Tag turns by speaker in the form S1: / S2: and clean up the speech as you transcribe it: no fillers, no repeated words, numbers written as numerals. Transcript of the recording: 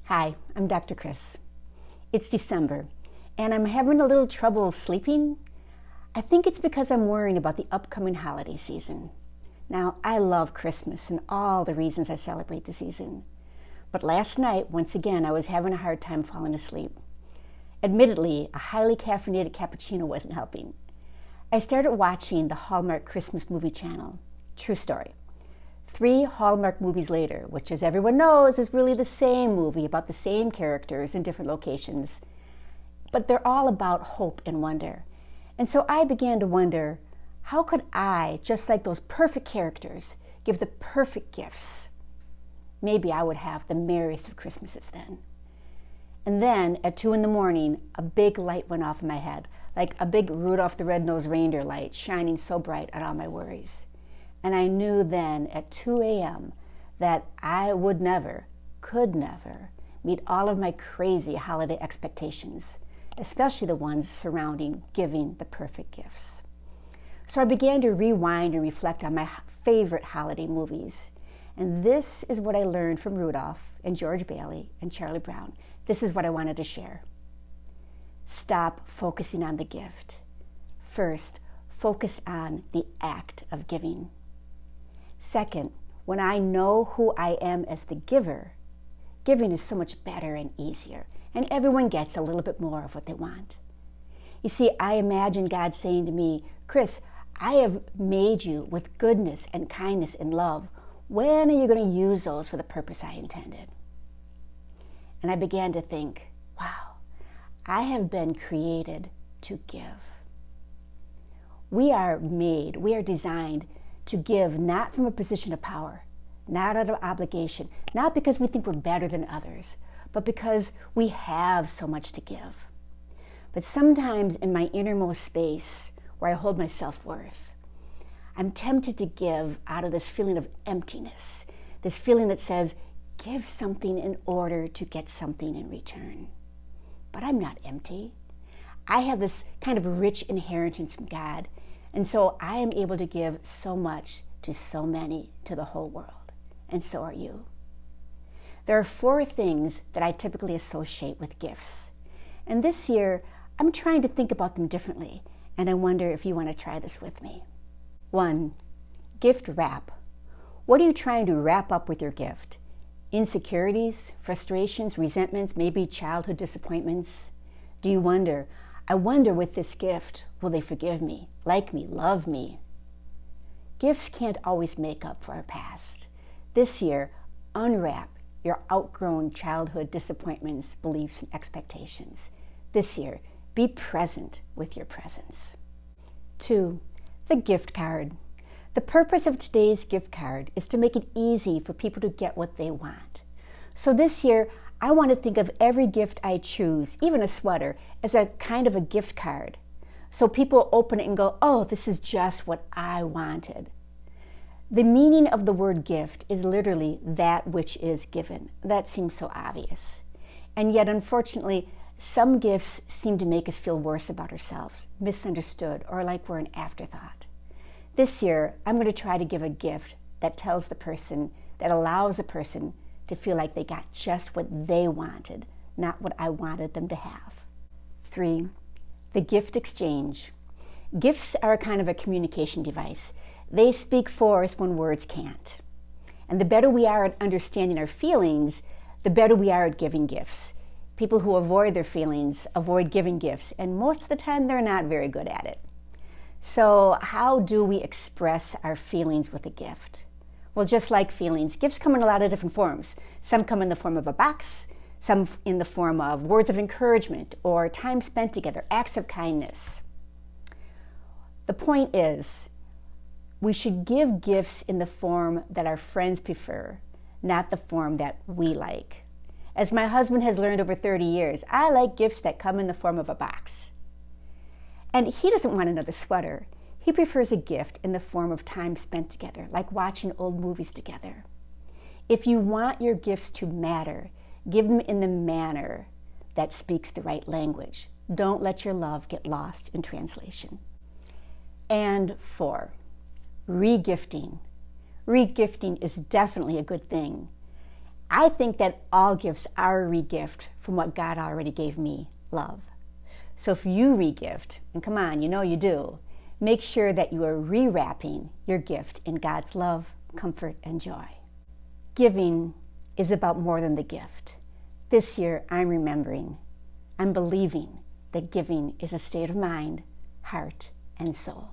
S1: Hi, I'm Dr. Chris. It's December, and I'm having a little trouble sleeping. I think it's because I'm worrying about the upcoming holiday season. Now, I love Christmas and all the reasons I celebrate the season. But last night, once again, I was having a hard time falling asleep. Admittedly, a highly caffeinated cappuccino wasn't helping. I started watching the Hallmark Christmas movie channel. True story. 3 Hallmark movies later, which as everyone knows is really the same movie about the same characters in different locations, but they're all about hope and wonder. And so I began to wonder, how could I, just like those perfect characters, give the perfect gifts? Maybe I would have the merriest of Christmases then. And then at 2 a.m, a big light went off in my head, like a big Rudolph the Red-Nosed Reindeer light shining so bright on all my worries. And I knew then at 2 a.m. that I would never, could never, meet all of my crazy holiday expectations, especially the ones surrounding giving the perfect gifts. So I began to rewind and reflect on my favorite holiday movies. And this is what I learned from Rudolph and George Bailey and Charlie Brown. This is what I wanted to share. Stop focusing on the gift. First, focus on the act of giving. Second, when I know who I am as the giver, giving is so much better and easier, and everyone gets a little bit more of what they want. You see, I imagine God saying to me, Chris, I have made you with goodness and kindness and love. When are you going to use those for the purpose I intended? And I began to think, wow, I have been created to give. We are designed to give not from a position of power, not out of obligation, not because we think we're better than others, but because we have so much to give. But sometimes in my innermost space, where I hold my self-worth, I'm tempted to give out of this feeling of emptiness, this feeling that says, give something in order to get something in return. But I'm not empty. I have this kind of rich inheritance from God, and so I am able to give so much to so many, to the whole world, and so are you. There are 4 things that I typically associate with gifts. And this year, I'm trying to think about them differently, and I wonder if you want to try this with me. 1, gift wrap. What are you trying to wrap up with your gift? Insecurities, frustrations, resentments, maybe childhood disappointments? Do you wonder, I wonder with this gift, will they forgive me, like me, love me? Gifts can't always make up for our past. This year, unwrap your outgrown childhood disappointments, beliefs, and expectations. This year, be present with your presence. 2, the gift card. The purpose of today's gift card is to make it easy for people to get what they want. So this year, I want to think of every gift I choose, even a sweater, as a kind of a gift card. So people open it and go, oh, this is just what I wanted. The meaning of the word gift is literally that which is given. That seems so obvious. And yet, unfortunately, some gifts seem to make us feel worse about ourselves, misunderstood, or like we're an afterthought. This year, I'm going to try to give a gift that tells the person, that allows the person to feel like they got just what they wanted, not what I wanted them to have. 3, the gift exchange. Gifts are a kind of a communication device. They speak for us when words can't. And the better we are at understanding our feelings, the better we are at giving gifts. People who avoid their feelings avoid giving gifts, and most of the time they're not very good at it. So how do we express our feelings with a gift? Well, just like feelings, gifts come in a lot of different forms. Some come in the form of a box, some in the form of words of encouragement or time spent together, acts of kindness. The point is, we should give gifts in the form that our friends prefer, not the form that we like. As my husband has learned over 30 years, I like gifts that come in the form of a box. And he doesn't want another sweater. He prefers a gift in the form of time spent together, like watching old movies together. If you want your gifts to matter, give them in the manner that speaks the right language. Don't let your love get lost in translation. And 4, regifting. Regifting is definitely a good thing. I think that all gifts are a regift from what God already gave me, love. So if you regift, and come on, you know you do, make sure that you are rewrapping your gift in God's love, comfort, and joy. Giving is about more than the gift. This year, I'm believing that giving is a state of mind, heart, and soul.